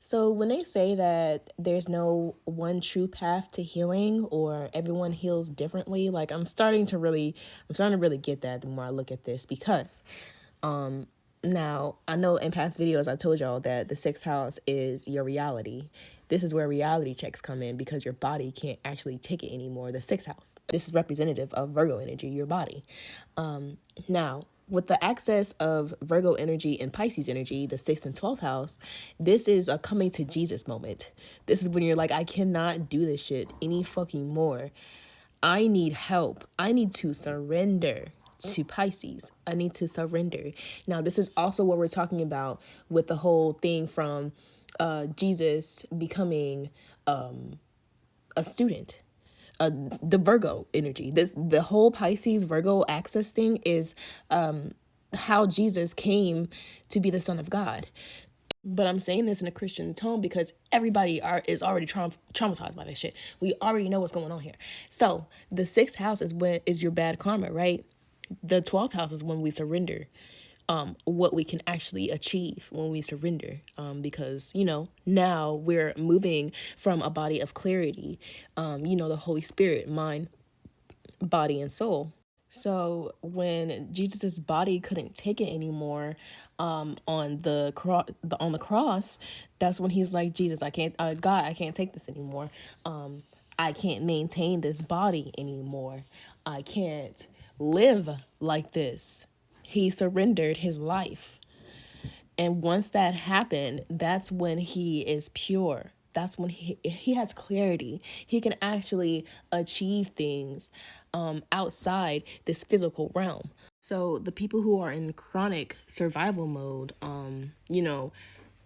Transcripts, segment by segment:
So when they say that there's no one true path to healing or everyone heals differently, like I'm starting to really get that the more I look at this because now I know in past videos I told y'all that the sixth house is your reality. This is where reality checks come in because your body can't actually take it anymore. The sixth house. This is representative of Virgo energy, your body. Now, with the access of Virgo energy and Pisces energy, the 6th and 12th house, this is a coming to Jesus moment. This is when you're like, I cannot do this shit any fucking more. I need help. I need to surrender to Pisces. I need to surrender. Now, this is also what we're talking about with the whole thing from Jesus becoming a student, the Virgo energy. The whole Pisces Virgo access thing is how Jesus came to be the Son of God. But I'm saying this in a Christian tone because everybody is already traumatized by this shit. We already know what's going on here. So the sixth house is your bad karma, right? The 12th house is when we surrender. What we can actually achieve when we surrender, because now we're moving from a body of clarity, the Holy Spirit, mind, body, and soul. So when Jesus's body couldn't take it anymore, on the cross, that's when he's like, Jesus, I can't, God, I can't take this anymore. I can't maintain this body anymore. I can't live like this. He surrendered his life. And once that happened, that's when he is pure. That's when he has clarity. He can actually achieve things outside this physical realm. So the people who are in chronic survival mode,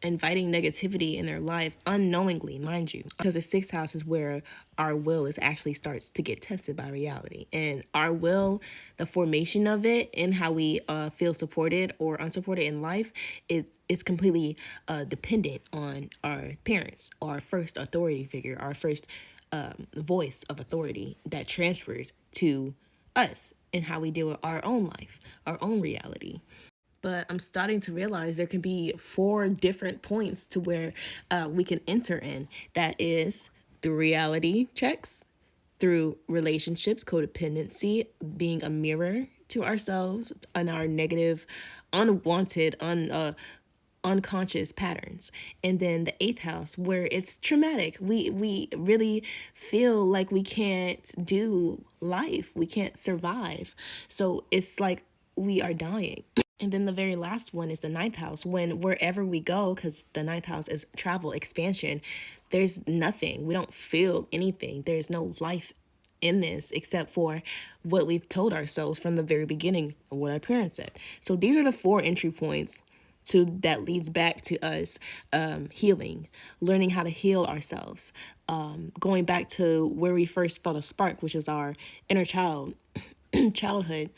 inviting negativity in their life unknowingly, mind you, because the sixth house is where our will is actually starts to get tested by reality. And our will, the formation of it and how we feel supported or unsupported in life is completely dependent on our parents, our first authority figure, our first voice of authority that transfers to us and how we deal with our own life, our own reality. But I'm starting to realize there can be 4 different points to where we can enter in. That is through reality checks, through relationships, codependency, being a mirror to ourselves and our negative, unwanted, unconscious patterns. And then the 8th house, where it's traumatic. We really feel like we can't do life. We can't survive. So it's like we are dying. And then the very last one is the 9th house, when wherever we go, because the 9th house is travel, expansion, there's nothing. We don't feel anything. There's no life in this except for what we've told ourselves from the very beginning of what our parents said. So these are the 4 entry points that leads back to us healing, learning how to heal ourselves, going back to where we first felt a spark, which is our inner childhood,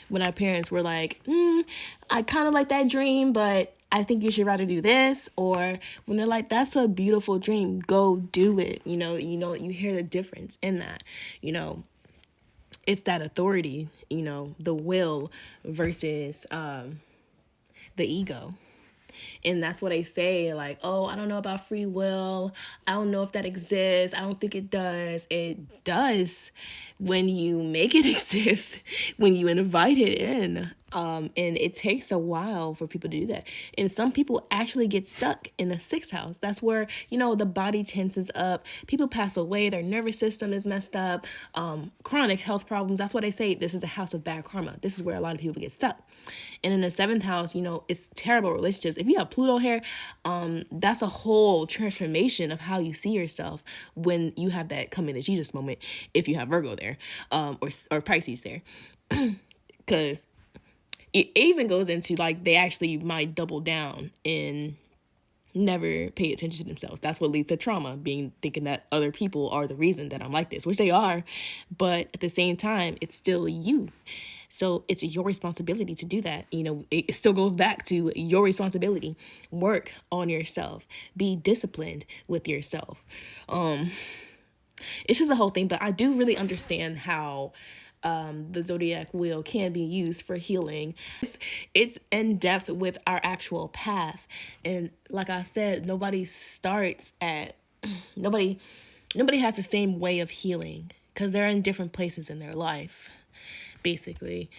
when our parents were like, I kind of like that dream, but I think you should rather do this. Or when they're like, that's a beautiful dream, go do it. You hear the difference in that. It's that authority, the will versus the ego. And that's what they say, like, oh, I don't know about free will. I don't know if that exists. I don't think it does. It does when you make it exist, when you invite it in. And it takes a while for people to do that. And some people actually get stuck in the 6th house. That's where, the body tenses up. People pass away. Their nervous system is messed up. Chronic health problems. That's why they say this is a house of bad karma. This is where a lot of people get stuck. And in the 7th house, it's terrible relationships. If you have Pluto here, that's a whole transformation of how you see yourself when you have that come into Jesus moment. If you have Virgo there, or Pisces there, because it even goes into like they actually might double down and never pay attention to themselves. That's what leads to trauma, thinking that other people are the reason that I'm like this, which they are, but at the same time, it's still you. So it's your responsibility to do that. It still goes back to your responsibility. Work on yourself. Be disciplined with yourself. It's just a whole thing, but I do really understand how the zodiac wheel can be used for healing. It's in depth with our actual path. And like I said, nobody nobody has the same way of healing because they're in different places in their life, basically.